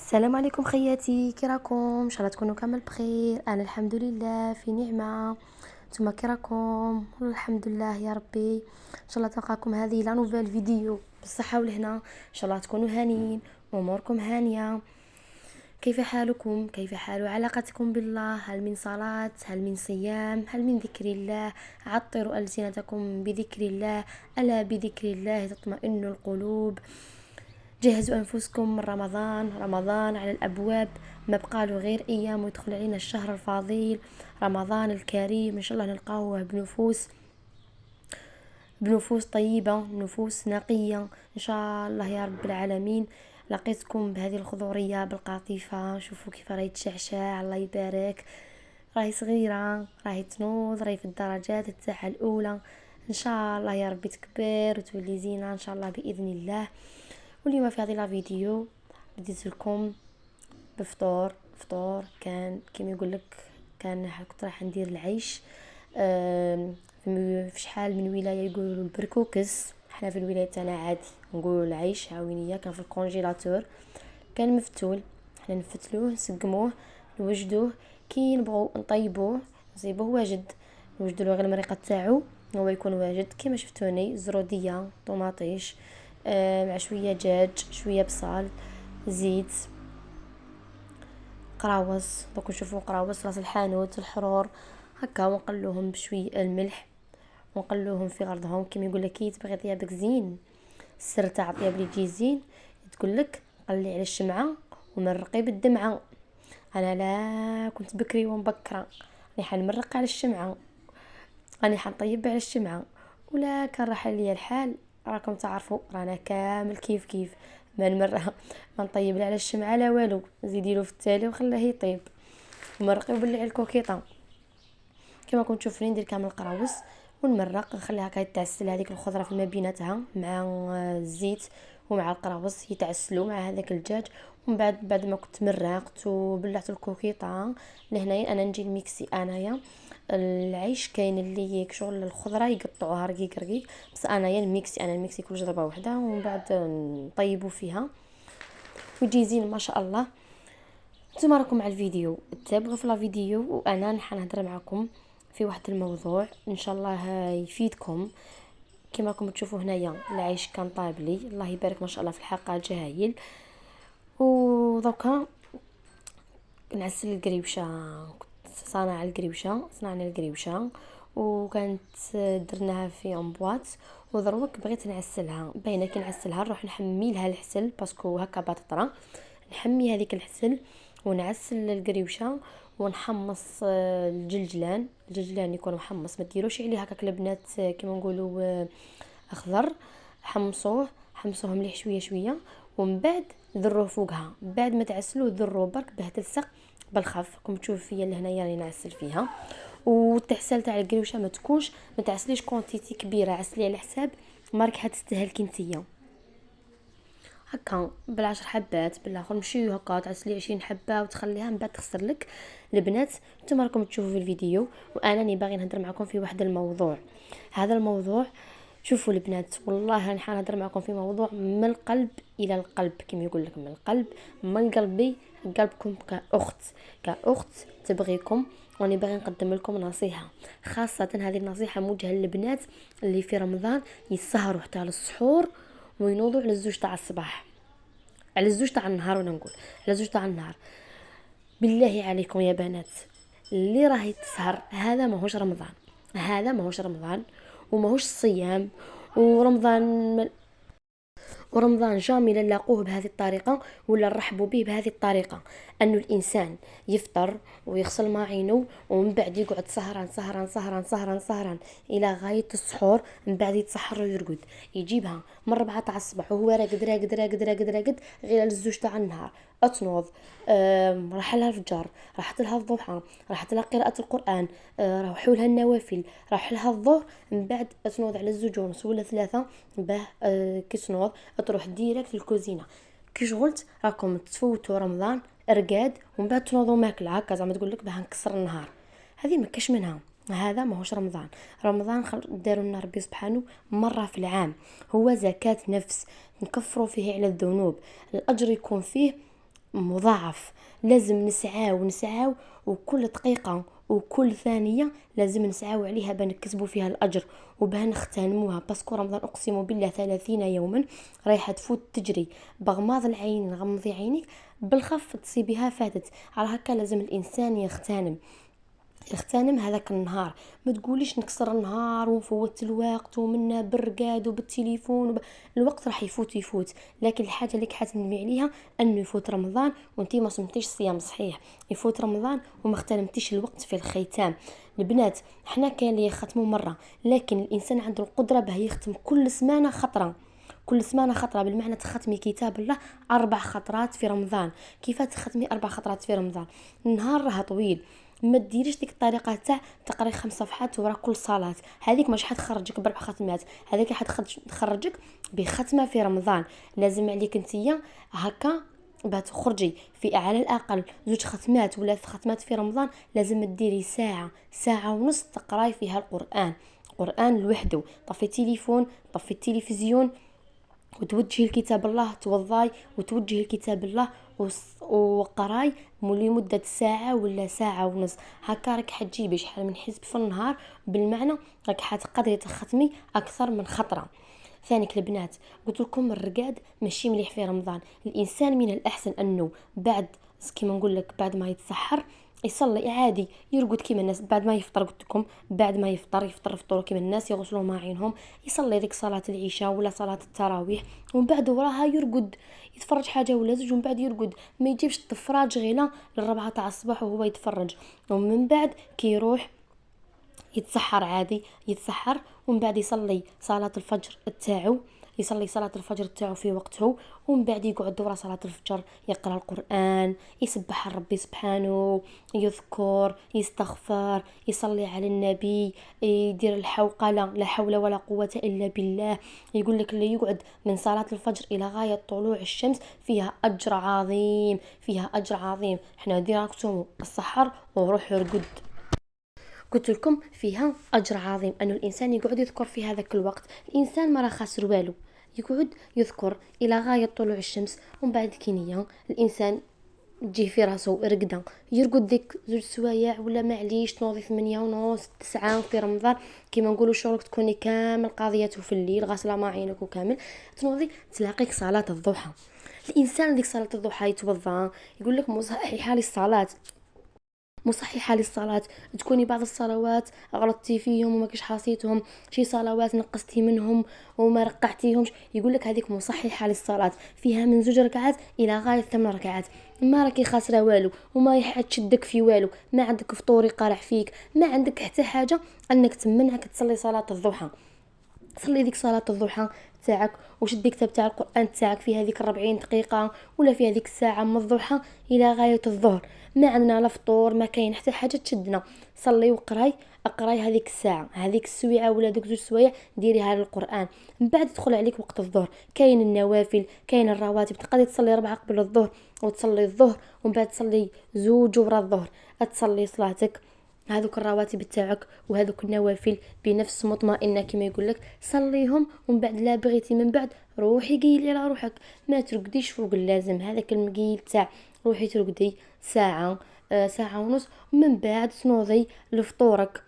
السلام عليكم خياتي، كي راكم؟ ان شاء الله تكونوا كامل بخير. انا الحمد لله في نعمه. نتوما كي راكم؟ الحمد لله يا ربي. ان شاء الله تلقاكم هذه لا نوفيل فيديو بالصحه والهنا. ان شاء الله تكونوا هانيين واموركم هانيه. كيف حالكم؟ كيف حال علاقتكم بالله؟ هل من صلاة؟ هل من صيام؟ هل من ذكر الله؟ عطروا ألسنتكم بذكر الله، ألا بذكر الله تطمئن القلوب. جهزوا أنفسكم من رمضان. رمضان على الأبواب، ما بقاله غير أيام ويدخل علينا الشهر الفضيل رمضان الكريم. إن شاء الله نلقاوه بنفوس طيبة، نفوس نقية إن شاء الله يا رب العالمين. لقيتكم بهذه الخضورية بالقطيفة، شوفوا كيف راهي تشعشع، الله يبارك. راهي صغيرة، راهي تنوض، راهي في الدرجات تاعها الأولى. إن شاء الله يا ربي تكبر وتولي زينة إن شاء الله بإذن الله. واليوم في هذه لا فيديو بديت لكم فطور كان كيما يقول لك، كنت راح ندير العيش. في شحال من ولايه يقولوا البركوكس، حنا في الولايه تاعنا عادي نقولوا العيش عاونيه. كان في الكونجيلاتور، كان مفتول، حنا نفتلوه نسقموه نوجدوه. كي نبغوا نطيبوه نصيبوه واجد، نوجدوا له غير المريقه تاعو، هو يكون واجد كيما شفتوني. زروديه، طوماطيش، مع شويه دجاج، شويه بصل، زيت، قراوص. دوك نشوفوا قراوص راس الحانوت، الحرور هكا، ونقلوهم بشويه الملح ونقلوهم في غرضهم. كيما يقول لك كي تبغي طيابك زين، السر تاع الطياب اللي يجي زين تقول لك قلي على الشمعه ومرقي بالدمعه. انا لا كنت بكري ومبكره، راني حنمرق على الشمعه، راني حنطيب على الشمعه، ولا كان راح ليا الحال. راكم تعرفوا رانا كامل كيف ما نمرها، ما نطيب لا على الشمعه لا والو، زيديلو في التالي وخليه يطيب ومرقي وبلي على الكوكيطه. كما كنت تشوفوني ندير كامل القراوص ونمرق، نخليها هكا يتعسل هذيك الخضره في ما بيناتها مع الزيت ومع القراوص يتعسلوا مع هذاك الدجاج. ومن بعد ما كنت مرقت وبلعت الكوكيطه لهنايا، انا نجي الميكسي انايا العيش. كاين اللي شغل الخضره يقطعوها رقيق، بس انايا الميكسي كل ضربه واحده ومن بعد نطيبوا فيها ويجي زين ما شاء الله. نتوما راكم مع الفيديو تابعوا في لا فيديو، وانا نهضر معكم في واحد الموضوع ان شاء الله يفيدكم. كما راكم تشوفوا هنايا العيش كان طايب لي، الله يبارك ما شاء الله، في الحلقه جاهيل. ودوكا نعسل القريوشه، كنت صنعنا القريوشه وكانت درناها في امبواط. ودروك بغيت نعسلها، باينه كي نعسلها نروح نحمي لها الحسل باسكو هكا باططرا. نحمي هذيك الحسل ونعسل القريوشه ونحمص الجلجلان يكون محمص، ما ديروش عليه هكاك البنات كما نقولوا اخضر. حمصوه مليح شويه ومن بعد ذروه فوقها. بعد ما تعسلوه ذروه برك باه تلصق بالخف. راكم تشوفوا فيا لهنايا راني نعسل فيها. والتعسال تاع القريوشه ما تعسليش كونتيتي كبيره، عسلي على حساب مارك حتستهلكي نتيا، هكا بالعشر حبات بالاخر مشي هكا تعسلي 20 حبه وتخليها من بعد تخسر لك. البنات نتوما راكم تشوفوا في الفيديو وانا راني باغي نهضر معكم في واحد الموضوع. هذا الموضوع شوفوا البنات، والله راني حنهضر معكم في موضوع من القلب الى القلب، كما يقول لك من القلب من قلبي قلبكم، كاخت تبغيكم. واني باغي نقدم لكم نصيحه، خاصه هذه النصيحه موجهه للبنات اللي في رمضان يسهروا حتى للسحور وينوضوا على الزوج تاع الصباح، على الزوج تاع النهار، وانا نقول على الزوج تاع النهار. بالله عليكم يا بنات اللي راهي تسهر، هذا ماهوش رمضان وماهوش الصيام. ورمضان جامي نلاقوه بهذه الطريقة ولا نرحبوا به بهذه الطريقة، أنه الإنسان يفطر ويغسل ماعينه ومن بعد يقعد سهران إلى غاية السحور، من بعد يتسحر ويرقد، يجيبها من 4 تاع الصباح وهو راقد غير الزوج تاع النهار. أتنوض، راح لها الفجر، راحت لها الضحى، راحت لها قراءة القرآن، راحوا لها النوافل، راح لها الظهر، من بعد تنوض على 2:30 ولا 3 باه كي تنوض تروح ديريكت للكوزينه. كي شغلت راكم تفوتوا رمضان رقاد ومن بعد تنوضوا ماكله هكا زعما تقول لك باه نكسر النهار. هذه ما كاش منها، هذا ماهوش رمضان. رمضان داروا لنا ربي سبحانه مره في العام، هو زكاة نفس نكفروا فيه على الذنوب، الاجر يكون فيه مضاعف. لازم نسعاو وكل دقيقة وكل ثانية لازم نسعاو عليها باه نكسبوا فيها الأجر وباه نختنموها، باسكو رمضان أقسم بالله 30 يوما رايحة تفوت تجري بغماض العين. غمضي عينيك بالخف تصيبها فاتت. على هكا لازم الإنسان يغتنم هذاك النهار. ما تقوليش نكسر النهار ونفوت الوقت ومنا بالرقاد وبالتليفون الوقت راح يفوت. لكن الحاجه اللي حتندمي عليها انه يفوت رمضان وانتي ما صمتيش صيام صحيح، يفوت رمضان وما اغتنمتيش الوقت في الختام. البنات حنا كان اللي يختموا مره، لكن الانسان عنده القدره باه يختم كل سمانه خطره. كل سمانه خطره بالمعنى تختمي كتاب الله 4 خطرات في رمضان. كيف تختمي 4 خطرات في رمضان؟ النهار راه طويل، ما ديريش ديك الطريقه تاع تقري 5 صفحات ورا كل صلاه. هذيك مش حتخرجك ب4 ختمات، هذيك حتخرجك بختمه في رمضان. لازم عليك نتيا هكا باه تخرجي في على الاقل 2 ختمات ولا 3 ختمات في رمضان. لازم ديري ساعه ونص تقراي فيها القران لوحده. طفي التليفون، طفي التلفزيون، وتوجهي لكتاب الله، توضاي وتوجهي لكتاب الله وقراي لمدة ساعة ولا ساعة ونص. هكا راك حتجيبي شحال من حزب في النهار، بالمعنى راك حتقدري تختمي أكثر من خطرة. ثانيك البنات قلت لكم الرقاد ماشي مليح في رمضان. الإنسان من الأحسن أنه بعد كيما نقول لك بعد ما يتسحر يصلي عادي، يرقد كيما الناس. بعد ما يفطر قلت لكم بعد ما يفطر فطور كيما الناس، يغسلوا ماعينهم، يصلي ديك صلاة العشاء ولا صلاة التراويح، ومن بعد وراها يرقد يتفرج حاجه ولا زوج، ومن بعد يرقد. ما يجيبش الطفراج غيلا لل4 تاع الصباح وهو يتفرج. ومن بعد كي يروح يتسحر عادي، يتسحر ومن بعد يصلي صلاة الفجر تاعو، يصلي صلاة الفجر تاعو في وقته، ومن بعد يقعد ورا صلاة الفجر يقرأ القرآن، يسبح ربي سبحانه، يذكر، يستغفر، يصلي على النبي، يدير الحوقلة لا حول ولا قوة إلا بالله. يقول لك اللي يقعد من صلاة الفجر إلى غاية طلوع الشمس فيها أجر عظيم، فيها أجر عظيم. احنا ديراكتوم السحر وروح يرقد. قلت لكم فيها أجر عظيم أنه الإنسان يقعد يذكر في هذاك الوقت. الإنسان ما راه خاسر والو، يقعد يذكر إلى غاية طلوع الشمس. ومن بعد كينيا الإنسان تجي في راسو رقدة، يرقد ديك 2 سوايع ولا معليش تنوضي 8:30 9 في رمضان كيما نقولوا شغلك تكوني كامل قاضيته في الليل غاسله ماعينك وكامل تنوضي تلاقيك صلاة الضحى. الإنسان ديك صلاة الضحى يتوضا يقول لك مصححة للصلاة، مصححة للصلاة. تكوني بعض الصلوات غلطتي فيهم وما كش حاصيتهم، شي صلوات نقصتي منهم وما رقعتيهمش، يقول لك هذيك مصححة للصلاة، فيها من 2 ركعات إلى غاية 8 ركعات. ما راكي خاسرة والو وما يحتشدك في والو، ما عندك فطور يقارع فيك، ما عندك حتى حاجة أنك تمنعك تصلي صلاة الضحى. صلي ديك صلاة الضحى تاعك وشد كتاب تاع القرآن تاعك في هذيك 40 دقيقة ولا في هذيك الساعة من الضحى إلى غاية الظهر. ما عندنا لا فطور، ما كاين حتى حاجة تشدنا. صلي وقراي، اقراي هذيك الساعة، هذيك السويعة ولا دوك 2 سوايع ديريها للقرآن. من بعد تدخل عليك وقت الظهر، كاين النوافل، كاين الرواتب. تقدري تصلي 4 قبل الظهر وتصلي الظهر ومن بعد تصلي 2 ورا الظهر، تصلي صلاتك هذوك الرواتب تاعك وهذوك النوافل بنفس مطمئنه كما يقول لك صليهم. ومن بعد لا بغيتي من بعد روحي قيلي على روحك، ما ترقديش فوق اللازم. هذاك المقيل تاع روحي ترقدي ساعه ساعه ونص، ومن بعد تنوضي لفطورك.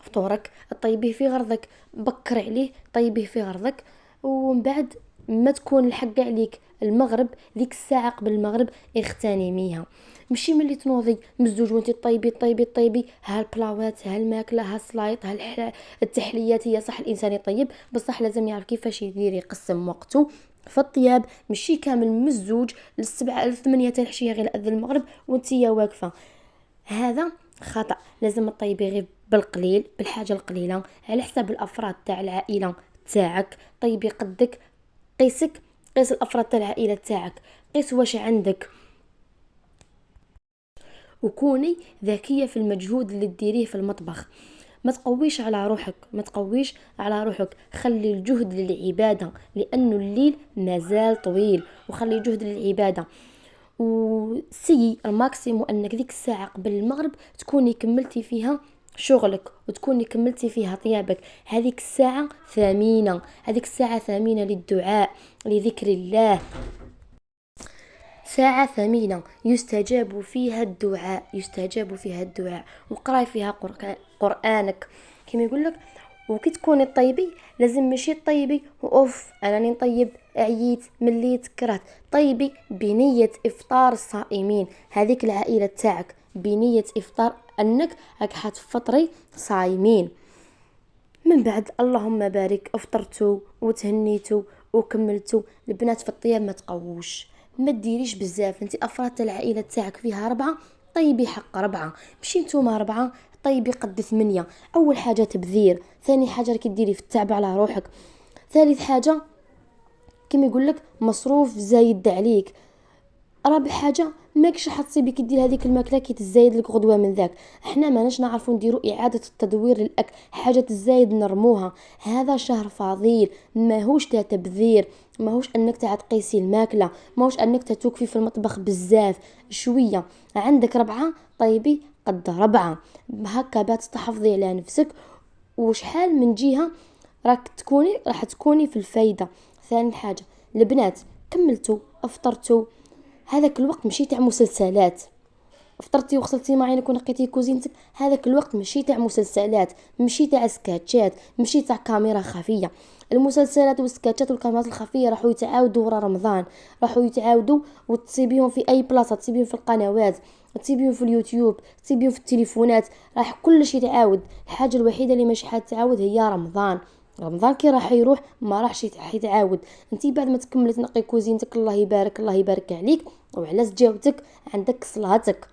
فطورك طيبيه في غرضك، بكر عليه طيبيه في غرضك. ومن بعد ما تكون الحق عليك المغرب، ذيك الساعة قبل المغرب اغتنميها. مشي ملي تنوضي مزوج وانتي طيبي ها البلاوات، ها الماكله، ها السلايط، ها التحليات. هي صح الانسان يطيب بصح لازم يعرف كيفاش يدير، يقسم وقته في الطياب. مشي كامل مزوج ل7 ل8 تاع العشيه غير اذن المغرب وانتي واقفه، هذا خطأ. لازم تطيبي غير بالقليل، بالحاجة القليلة على حساب الأفراد تاع العائلة تاعك. طيبي قدك، قيس الأفراد تاع العائلة تاعك، قيس واش عندك، وكوني ذكية في المجهود اللي تديريه في المطبخ. ما تقويش على روحك، ما تقويش على روحك، خلي الجهد للعبادة لأنه الليل مازال طويل، وخلي جهد للعبادة. وسي الماكسيمو انك ذيك الساعة قبل المغرب تكوني كملتي فيها شغلك وتكوني كملتي فيها طيابك. هذيك الساعة ثمينة، هذيك الساعة ثمينة للدعاء، لذكر الله. ساعة ثمينة يستجاب فيها الدعاء، يستجاب فيها الدعاء، وقراي فيها قرآنك كما يقول لك. وكي تكوني طيبي لازم ماشي طيبي واوف انا راني نطيب عييت مليت كرهت، طيبي بنية افطار الصائمين، هذيك العائلة تاعك بنية افطار انك راك حتفطري صايمين. من بعد اللهم بارك افطرتوا وتهنيتوا وكملتوا. البنات في الطياب ما تقووش، ما ديريش بزاف، انت افراد العائله تاعك فيها 4 طيبي حق 4، ماشي نتوما 4 طيبي قد 8. اول حاجه تبذير، ثاني حاجه راكي ديري في التعب على روحك، ثالث حاجه كما يقول لك مصروف زايد عليك، رابع حاجه ماكش حتصيبي كي دير هذيك الماكله كي تزايد لك غدوه من ذاك. احنا ماناش نعرفوا نديروا اعاده التدوير للاكل، حاجه تزايد نرموها. هذا شهر فضيل ماهوش تاع تبذير، ماهوش انك تاع تقيسي الماكله، ماهوش انك توقفي في المطبخ بزاف، شويه عندك 4 طيبي قد 4 هكا بات تحافظي على نفسك. وشحال من جهه راح تكوني في الفايده. ثاني حاجه البنات كملتوا افطرتوا، هذاك الوقت ماشي تاع مسلسلات، فطرتي وغسلتي معينك ونقيتي كوزينتك، هذاك الوقت ماشي تاع مسلسلات، ماشي تاع سكاتشات، ماشي تاع كاميرا خفيه. المسلسلات والسكاتشات والكاميرات الخفيه راحوا يتعاودوا ورا رمضان، راحوا يتعاودوا وتصيبيهم في اي بلاصه، تصيبيهم في القنوات، تصيبيهم في اليوتيوب، تصيبيهم في التليفونات، راح كل شيء يتعاود. الحاجه الوحيده اللي ماشي حتعاود هي رمضان. رمضان كي راح يروح ما راحش يتعاود. انتي بعد ما تكملي تنقي كوزينتك الله يبارك الله يبارك عليك وعلى سجاوتك عندك صلاتك،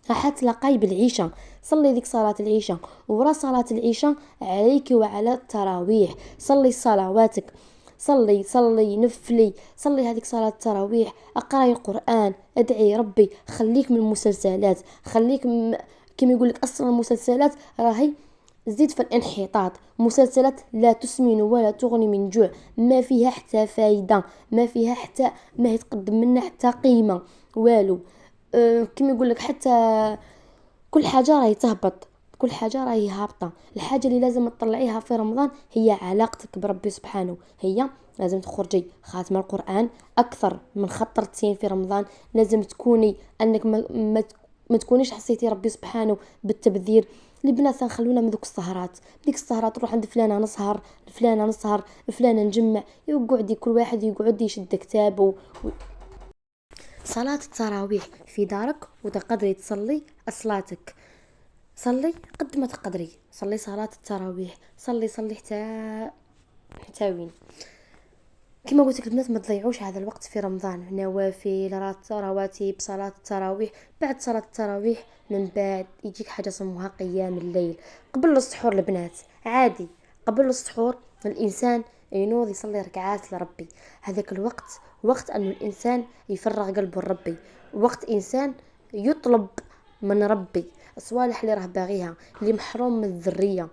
راح تلاقاي بالعشاء، صلي ذيك صلاة العشاء، ورا صلاة العشاء عليك وعلى التراويح صلي صلواتك، صلي نفلي، صلي هذيك صلاة التراويح، اقراي القرآن، ادعي ربي، خليك من المسلسلات، خليك كما يقول لك اصلا المسلسلات راهي زيد في الانحطاط، مسلسلات لا تسمن ولا تغني من جوع، ما فيها حتى فايدة، ما فيها حتى ما يتقدم منها حتى قيمة والو. كما يقول لك حتى كل حاجة راهي تهبط، كل حاجة راهي هابطة. الحاجة اللي لازم تطلعيها في رمضان هي علاقتك بربي سبحانه، هي لازم تخرجي خاتمة القرآن أكثر من خطرتين في رمضان، لازم تكوني أنك ما تكونيش حسيتي ربي سبحانه بالتبذير. البنات خلونا من ذوك السهرات، ديك السهرات تروح عند فلانة نسهر، فلانة نسهر، فلانة نجمع، يقعدي كل واحد يقعد يشد كتابه. صلاة التراويح في دارك وتقدري تصلي صلاتك، صلي قد ما تقدري، صلي صلاة التراويح، صلي حتى وين. كما قلت لك البنات ما تضيعوش هذا الوقت في رمضان، نوافل رواتب صلاة التراويح. بعد صلاة التراويح من بعد يجيك حاجة اسمها قيام الليل قبل السحور. البنات عادي قبل السحور الإنسان ينوض يصلي ركعات لربي، هذاك الوقت وقت أنه الإنسان يفرغ قلبه لربي، وقت إنسان يطلب من ربي الصوالح اللي راه باغيها، اللي محروم من الذرية،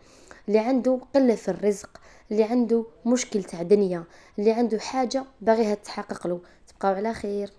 اللي عنده قلة في الرزق، اللي عنده مشكل تاع دنيا، اللي عنده حاجة باغيها تحقق له. تبقاو على خير.